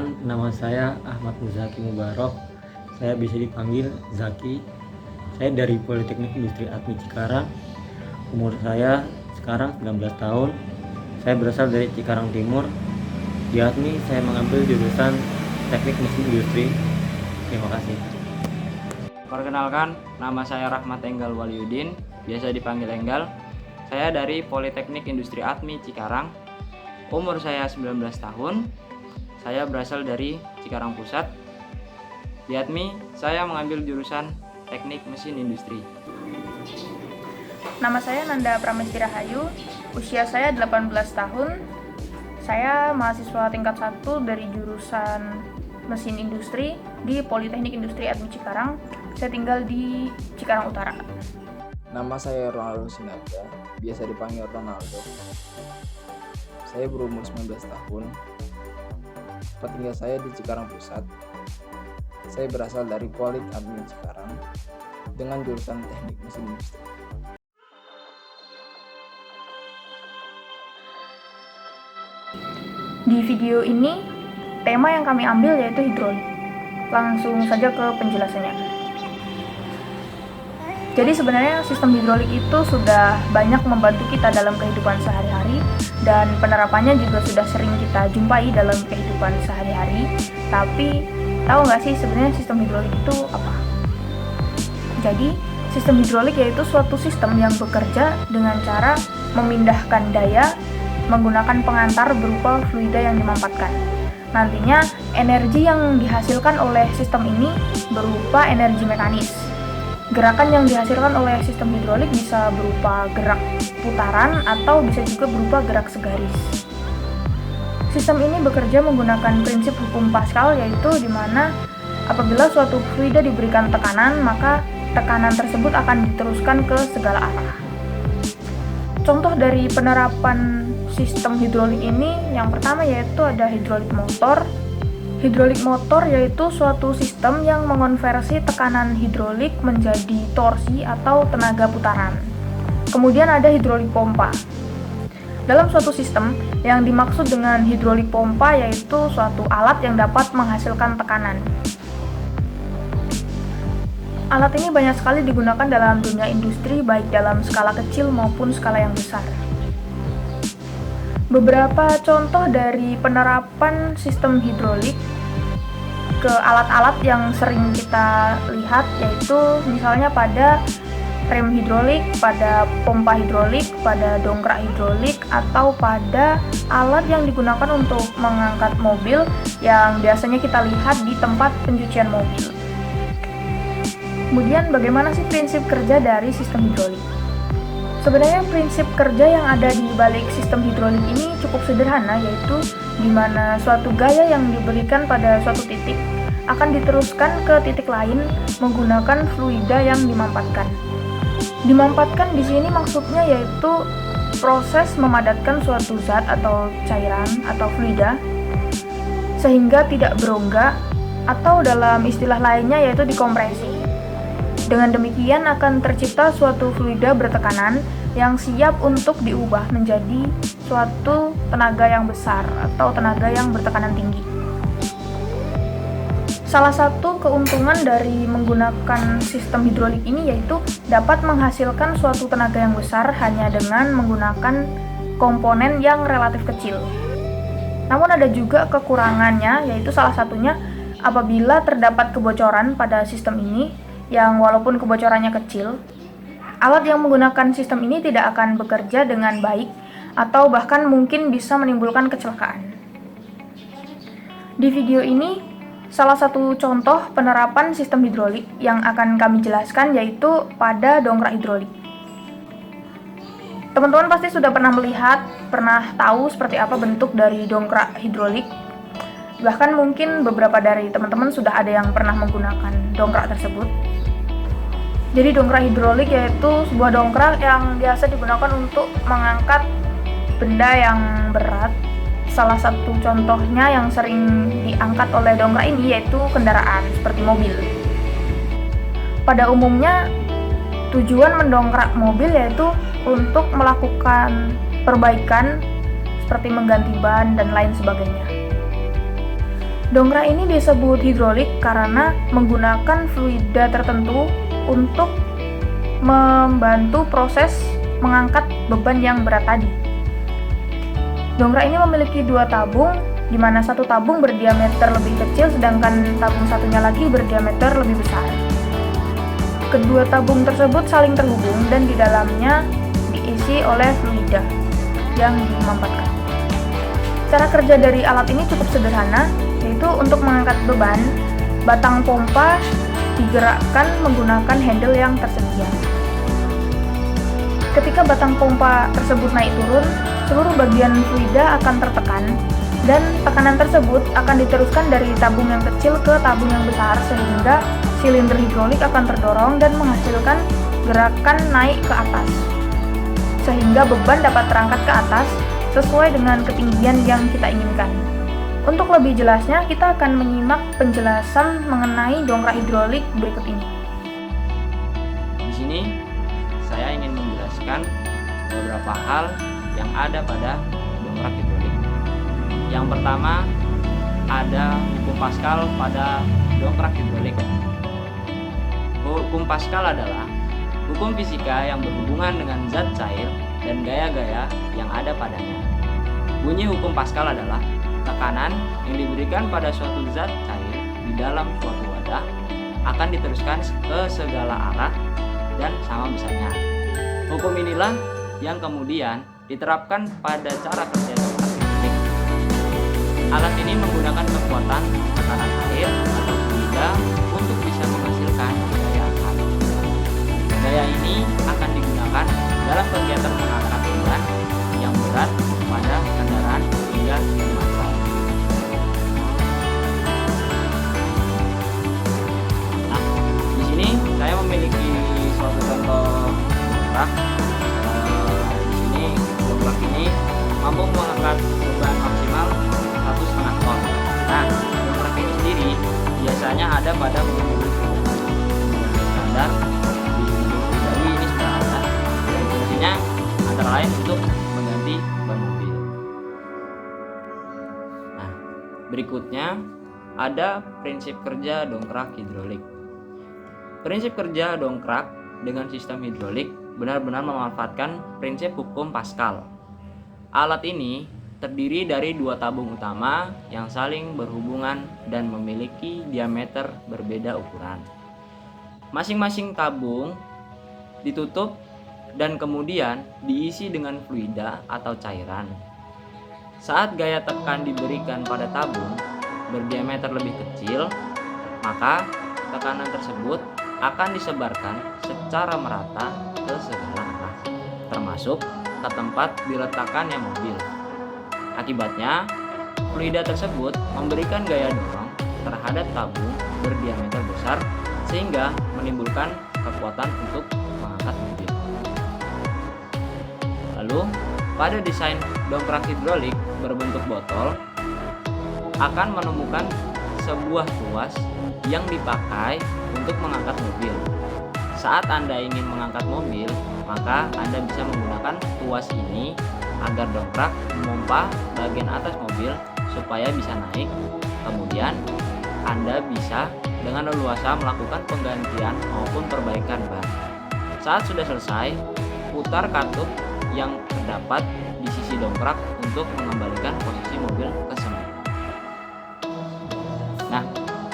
Perkenalkan, nama saya Ahmad Muzaki Mubarok. Saya bisa dipanggil Zaki. Saya dari Politeknik Industri Atmi Cikarang. Umur saya sekarang 19 tahun. Saya berasal dari Cikarang Timur. Di Atmi saya mengambil jurusan Teknik Mesin Industri. Terima kasih. Perkenalkan, nama saya Rahmat Enggal Waliudin, biasa dipanggil Enggal. Saya dari Politeknik Industri Atmi Cikarang. Umur saya 19 tahun. Saya berasal dari Cikarang Pusat. Di Atmi, saya mengambil jurusan Teknik Mesin Industri. Nama saya Nanda Pramesti Rahayu, usia saya 18 tahun. Saya mahasiswa tingkat 1 dari jurusan Mesin Industri di Politeknik Industri Atmi Cikarang. Saya tinggal di Cikarang Utara. Nama saya Ronaldo Sinaga, biasa dipanggil Ronaldo. Saya berumur 19 tahun. Tempat tinggal saya di Cikarang Pusat. Saya berasal dari Polit Atmi Cikarang dengan jurusan Teknik Mesin Industri. Di video ini, tema yang kami ambil yaitu hidrolik. Langsung saja ke penjelasannya. Jadi sebenarnya sistem hidrolik itu sudah banyak membantu kita dalam kehidupan sehari-hari dan penerapannya juga sudah sering kita jumpai dalam kehidupan sehari-hari. Tapi tahu nggak sih sebenarnya sistem hidrolik itu apa? Jadi sistem hidrolik yaitu suatu sistem yang bekerja dengan cara memindahkan daya menggunakan pengantar berupa fluida yang dimampatkan. Nantinya energi yang dihasilkan oleh sistem ini berupa energi mekanis. Gerakan yang dihasilkan oleh sistem hidrolik bisa berupa gerak putaran atau bisa juga berupa gerak segaris. Sistem ini bekerja menggunakan prinsip hukum Pascal, yaitu di mana apabila suatu fluida diberikan tekanan, maka tekanan tersebut akan diteruskan ke segala arah. Contoh dari penerapan sistem hidrolik ini yang pertama yaitu ada hidrolik motor. Hidrolik motor yaitu suatu sistem yang mengonversi tekanan hidrolik menjadi torsi atau tenaga putaran. Kemudian ada hidrolik pompa. Dalam suatu sistem, yang dimaksud dengan hidrolik pompa yaitu suatu alat yang dapat menghasilkan tekanan. Alat ini banyak sekali digunakan dalam dunia industri, baik dalam skala kecil maupun skala yang besar. Beberapa contoh dari penerapan sistem hidrolik ke alat-alat yang sering kita lihat yaitu misalnya pada rem hidrolik, pada pompa hidrolik, pada dongkrak hidrolik, atau pada alat yang digunakan untuk mengangkat mobil yang biasanya kita lihat di tempat pencucian mobil. Kemudian bagaimana sih prinsip kerja dari sistem hidrolik? Sebenarnya prinsip kerja yang ada di balik sistem hidrolik ini cukup sederhana, yaitu di mana suatu gaya yang diberikan pada suatu titik akan diteruskan ke titik lain menggunakan fluida yang dimampatkan. Dimampatkan di sini maksudnya yaitu proses memadatkan suatu zat atau cairan atau fluida sehingga tidak berongga, atau dalam istilah lainnya yaitu dikompresi. Dengan demikian akan tercipta suatu fluida bertekanan yang siap untuk diubah menjadi suatu tenaga yang besar atau tenaga yang bertekanan tinggi. Salah satu keuntungan dari menggunakan sistem hidrolik ini yaitu dapat menghasilkan suatu tenaga yang besar hanya dengan menggunakan komponen yang relatif kecil. Namun ada juga kekurangannya, yaitu salah satunya apabila terdapat kebocoran pada sistem ini yang walaupun kebocorannya kecil, alat yang menggunakan sistem ini tidak akan bekerja dengan baik atau bahkan mungkin bisa menimbulkan kecelakaan. Di video ini, salah satu contoh penerapan sistem hidrolik yang akan kami jelaskan yaitu pada dongkrak hidrolik. Teman-teman pasti sudah pernah melihat, pernah tahu seperti apa bentuk dari dongkrak hidrolik. Bahkan mungkin beberapa dari teman-teman sudah ada yang pernah menggunakan dongkrak tersebut. Jadi dongkrak hidrolik yaitu sebuah dongkrak yang biasa digunakan untuk mengangkat benda yang berat. Salah satu contohnya yang sering diangkat oleh dongkrak ini yaitu kendaraan seperti mobil. Pada umumnya tujuan mendongkrak mobil yaitu untuk melakukan perbaikan seperti mengganti ban dan lain sebagainya. Dongkrak ini disebut hidrolik karena menggunakan fluida tertentu untuk membantu proses mengangkat beban yang berat tadi. Dongkrak ini memiliki dua tabung, di mana satu tabung berdiameter lebih kecil sedangkan tabung satunya lagi berdiameter lebih besar. Kedua tabung tersebut saling terhubung dan di dalamnya diisi oleh fluida yang dimampatkan. Cara kerja dari alat ini cukup sederhana, yaitu untuk mengangkat beban, batang pompa digerakkan menggunakan handle yang tersedia. Ketika batang pompa tersebut naik turun, seluruh bagian fluida akan tertekan dan tekanan tersebut akan diteruskan dari tabung yang kecil ke tabung yang besar sehingga silinder hidrolik akan terdorong dan menghasilkan gerakan naik ke atas, sehingga beban dapat terangkat ke atas sesuai dengan ketinggian yang kita inginkan. Untuk lebih jelasnya, kita akan menyimak penjelasan mengenai dongkrak hidrolik berikut ini. Di sini saya ingin menjelaskan beberapa hal yang ada pada dongkrak hidrolik. Yang pertama, ada hukum Pascal pada dongkrak hidrolik. Hukum Pascal adalah hukum fisika yang berhubungan dengan zat cair dan gaya-gaya yang ada padanya. Bunyi hukum Pascal adalah tekanan yang diberikan pada suatu zat cair di dalam suatu wadah akan diteruskan ke segala arah dan sama besarnya. Hukum inilah yang kemudian diterapkan pada cara kerja dongkrak hidrolik. Alat ini menggunakan kekuatan tekanan air atau fluida untuk bisa menghasilkan gaya angkat. Gaya ini akan digunakan dalam kegiatan mengangkat beban yang berat pada kendaraan hingga 5 ton. Nah, di sini saya memiliki suatu contoh dongkrak. Di sini dongkrak ini mampu mengangkat beban maksimal 1,5 ton. Nah, dongkrak ini sendiri biasanya ada pada mobil standar. Di mobil pribadi ini sudah ada. Dan fungsinya antara lain untuk mengganti ban mobil. Nah, berikutnya ada prinsip kerja dongkrak hidrolik. Prinsip kerja dongkrak dengan sistem hidrolik benar-benar memanfaatkan prinsip hukum Pascal. Alat ini terdiri dari dua tabung utama yang saling berhubungan dan memiliki diameter berbeda ukuran. Masing-masing tabung ditutup dan kemudian diisi dengan fluida atau cairan. Saat gaya tekan diberikan pada tabung berdiameter lebih kecil, maka tekanan tersebut akan disebarkan secara merata ke segala arah, termasuk ke tempat diletakkannya mobil. Akibatnya, fluida tersebut memberikan gaya dorong terhadap tabung berdiameter besar sehingga menimbulkan kekuatan untuk mengangkat mobil. Lalu, pada desain dongkrak hidrolik berbentuk botol akan menemukan sebuah tuas yang dipakai untuk mengangkat mobil. Saat Anda ingin mengangkat mobil, maka Anda bisa menggunakan tuas ini agar dongkrak memompa bagian atas mobil supaya bisa naik. Kemudian Anda bisa dengan leluasa melakukan penggantian maupun perbaikan ban. Saat sudah selesai, putar katup yang terdapat di sisi dongkrak untuk mengembalikan posisi mobil ke semula. Nah,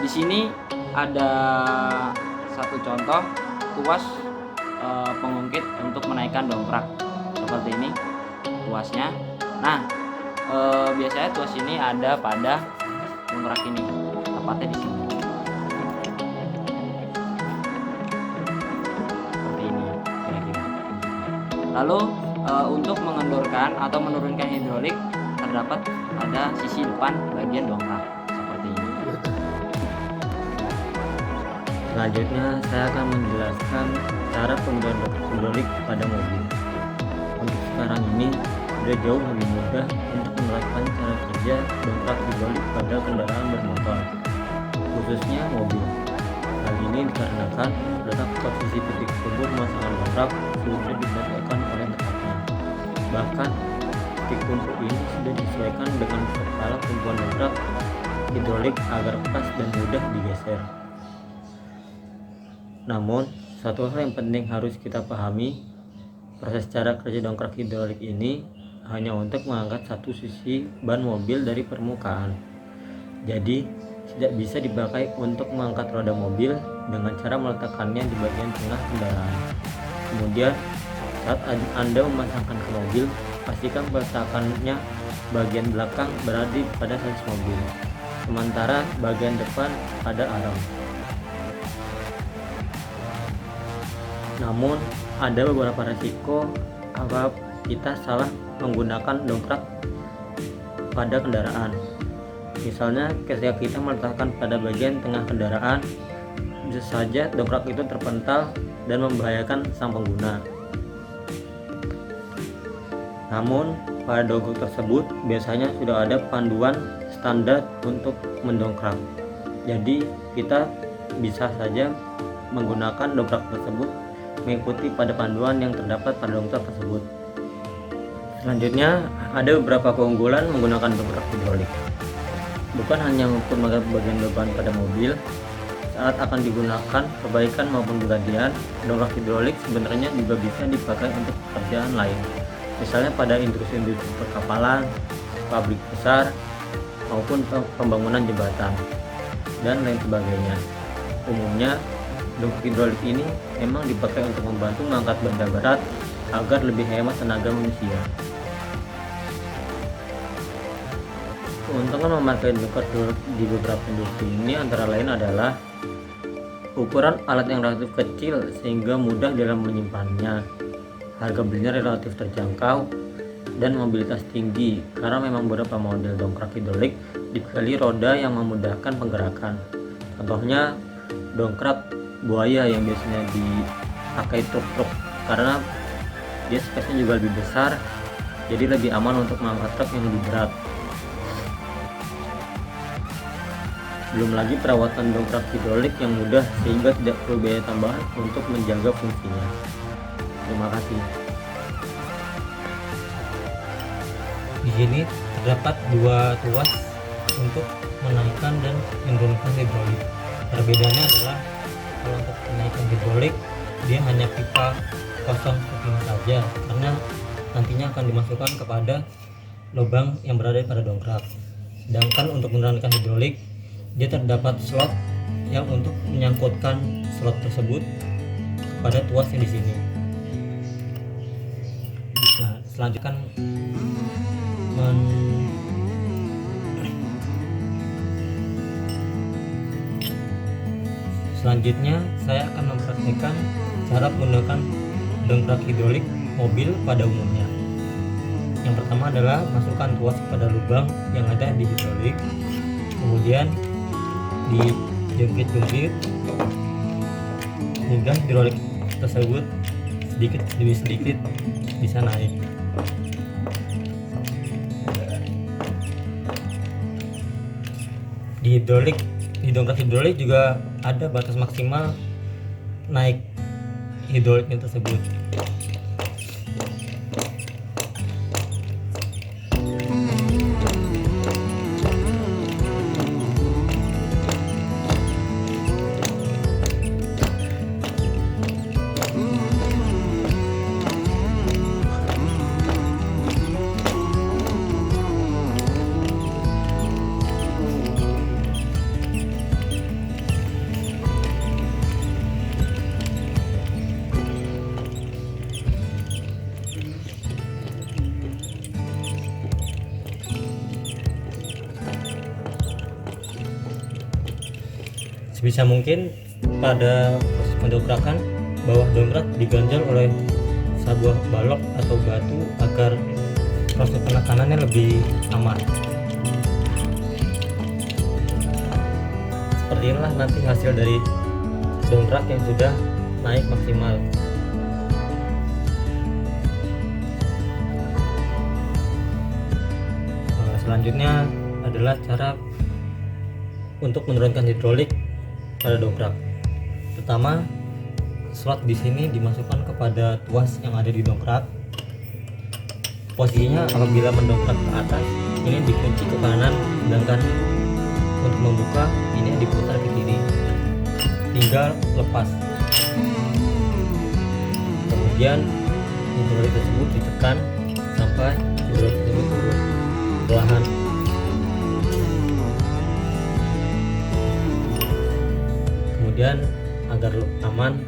di sini ada satu contoh tuas pengungkit untuk menaikkan dongkrak seperti ini tuasnya. Nah, biasanya tuas ini ada pada dongkrak ini, tepatnya di sini. Seperti ini kira-kira. Lalu untuk mengendorkan atau menurunkan hidrolik terdapat pada sisi depan bagian dongkrak seperti ini. Selanjutnya saya akan menjelaskan cara penggunaan dongkrak hidrolik pada mobil. Untuk sekarang ini sudah jauh lebih mudah untuk menerapkan cara kerja dongkrak hidrolik pada kendaraan bermotor, khususnya mobil. Hal ini dikarenakan letak posisi titik tumpu pemasangan dongkrak sudah disesuaikan oleh letaknya. Bahkan titik tumpu ini sudah disesuaikan dengan skala tumpuan dongkrak hidrolik agar pas dan mudah digeser. Namun, satu hal yang penting harus kita pahami, proses cara kerja dongkrak hidrolik ini hanya untuk mengangkat satu sisi ban mobil dari permukaan. Jadi, tidak bisa dipakai untuk mengangkat roda mobil dengan cara meletakkannya di bagian tengah kendaraan. Kemudian, saat Anda memasangkan ke mobil, pastikan peletakannya bagian belakang berada pada sasis mobil, sementara bagian depan pada arm. Namun, ada beberapa resiko apabila kita salah menggunakan dongkrak pada kendaraan. Misalnya, ketika kita meletakkan pada bagian tengah kendaraan, bisa saja dongkrak itu terpental dan membahayakan sang pengguna. Namun, pada dongkrak tersebut biasanya sudah ada panduan standar untuk mendongkrak. Jadi, kita bisa saja menggunakan dongkrak tersebut mengikuti pada panduan yang terdapat pada dongkrak tersebut. Selanjutnya, ada beberapa keunggulan menggunakan dongkrak hidrolik. Bukan hanya mengukur bagian beban pada mobil, saat akan digunakan perbaikan maupun penggantian, dongkrak hidrolik sebenarnya juga bisa dipakai untuk pekerjaan lain. Misalnya pada industri perkapalan, pabrik besar, maupun pembangunan jembatan, dan lain sebagainya. Umumnya, dongkrak hidrolik ini memang dipakai untuk membantu mengangkat benda berat agar lebih hemat tenaga manusia. Keuntungan memakai dongkrak hidrolik di beberapa industri ini antara lain adalah ukuran alat yang relatif kecil sehingga mudah dalam menyimpannya, harga belinya relatif terjangkau, dan mobilitas tinggi karena memang beberapa model dongkrak hidrolik dibekali roda yang memudahkan penggerakan. Contohnya dongkrak buaya yang biasanya dipakai truk-truk karena dia space-nya juga lebih besar, jadi lebih aman untuk mengangkat truk yang lebih berat. Belum lagi perawatan dongkrak hidrolik yang mudah sehingga tidak perlu biaya tambahan untuk menjaga fungsinya. Terima kasih. Di sini terdapat dua tuas untuk menaikkan dan menurunkan hidrolik. Perbedaannya adalah kalau untuk menaikkan hidrolik dia hanya pipa kosong seperti ini saja, karena nantinya akan dimasukkan kepada lubang yang berada pada dongkrak. Sedangkan untuk menurunkan hidrolik dia terdapat slot yang untuk menyangkutkan slot tersebut kepada tuas yang di sini. Nah, selanjutnya Selanjutnya saya akan mempraktikkan cara menggunakan dongkrak hidrolik mobil pada umumnya. Yang pertama adalah masukkan tuas pada lubang yang ada di hidrolik, kemudian dijungkit-jungkit hingga hidrolik tersebut sedikit demi sedikit bisa naik. Di dongkrak hidrolik juga ada batas maksimal naik hidroliknya tersebut. Sebisa mungkin pada proses pendobrakan bawah dongkrak diganjal oleh sebuah balok atau batu agar proses penekanannya lebih aman. Seperti inilah nanti hasil dari dongkrak yang sudah naik maksimal. Selanjutnya adalah cara untuk menurunkan hidrolik pada dongkrak. Pertama, slot di sini dimasukkan kepada tuas yang ada di dongkrak. Posisinya apabila mendongkrak ke atas, ini dikunci ke kanan, sedangkan Untuk membuka, ini diputar ke kiri, tinggal lepas. Kemudian hidrolik tersebut ditekan sampai hidrolik tersebut turun perlahan. Kemudian agar aman,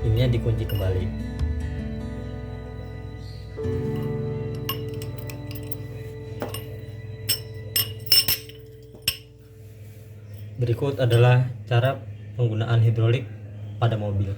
ininya dikunci kembali. Berikut adalah cara penggunaan hidrolik pada mobil.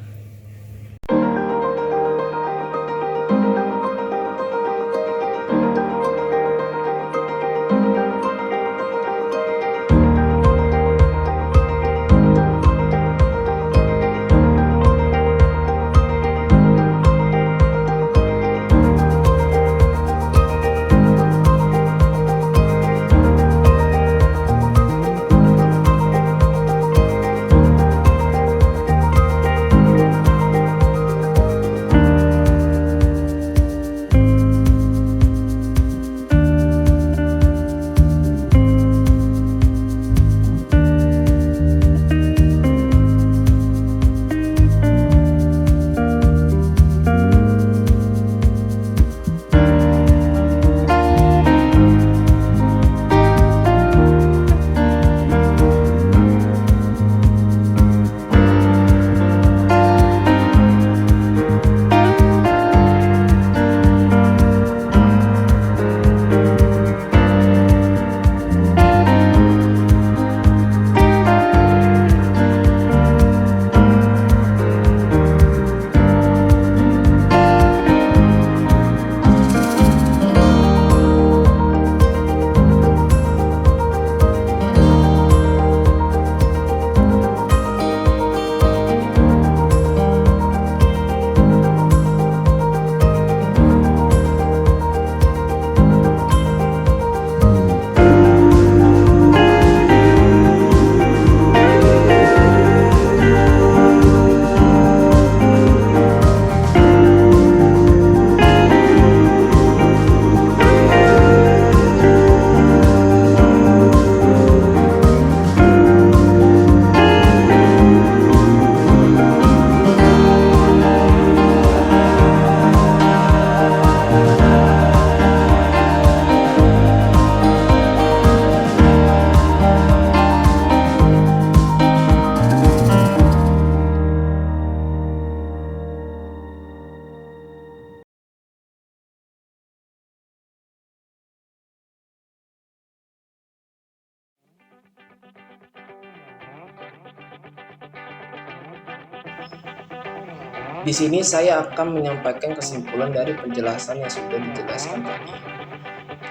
Di sini saya akan menyampaikan kesimpulan dari penjelasan yang sudah dijelaskan tadi.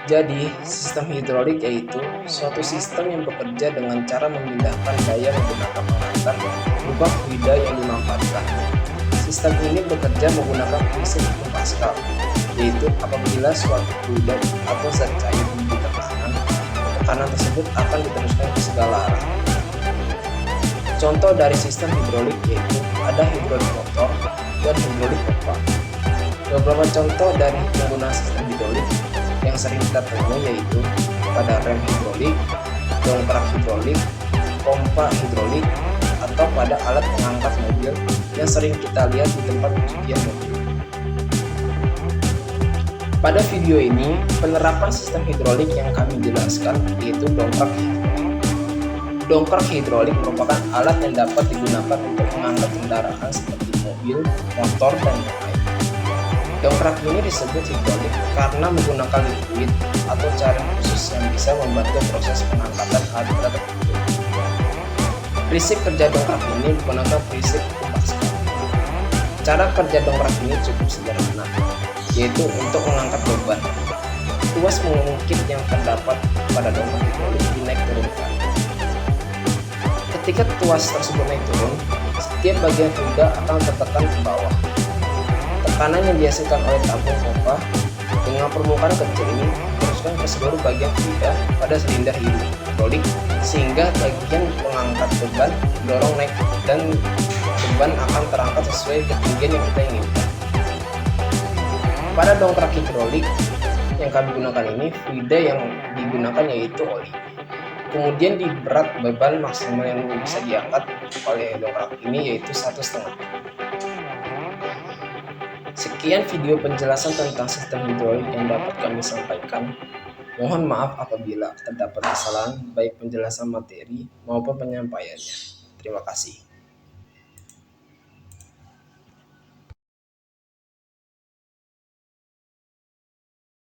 Jadi, sistem hidrolik yaitu suatu sistem yang bekerja dengan cara memindahkan daya menggunakan pengantar berupa fluida yang dimanfaatkan. Sistem ini bekerja menggunakan prinsip hukum Pascal, yaitu apabila suatu fluida atau zat cair diberi tekanan tersebut akan diteruskan ke segala arah. Contoh dari sistem hidrolik yaitu ada hidrolik motor dan hidrolik pompa. Beberapa contoh dari penggunaan sistem hidrolik yang sering kita temui yaitu pada rem hidrolik, dongkrak hidrolik, pompa hidrolik, atau pada alat pengangkat mobil yang sering kita lihat di tempat pencucian mobil. Pada video ini, penerapan sistem hidrolik yang kami jelaskan yaitu dongkrak hidrolik. Dongkrak hidrolik merupakan alat yang dapat digunakan untuk mengangkat kendaraan seperti mobil, motor, dan lain-lain. Dongkrak ini disebut hidrolik karena menggunakan liquid atau cairan khusus yang bisa membantu proses pengangkatan alat berat tertentu. Prinsip kerja dongkrak ini menggunakan prinsip hukum Pascal. Cara kerja dongkrak ini cukup sederhana, yaitu untuk mengangkat beban. Tuas mengungkit yang terdapat pada dongkrak hidrolik dinaik turunkan. Ketika tuas tersebut naik turun, setiap bagian fluida akan tertekan ke bawah. Tekanan yang dihasilkan oleh tabung pompa dengan permukaan kecil ini diteruskan ke seluruh bagian fluida pada silinder hidrolik sehingga bagian pengangkat beban didorong naik dan beban akan terangkat sesuai ketinggian yang kita inginkan. Pada dongkrak hidrolik yang kami gunakan ini, fluida yang digunakan yaitu oli. Kemudian di berat beban maksimal yang bisa diangkat oleh dongkrak ini yaitu 1,5. Sekian video penjelasan tentang sistem hidrolik yang dapat kami sampaikan. Mohon maaf apabila terdapat kesalahan baik penjelasan materi maupun penyampaiannya. Terima kasih.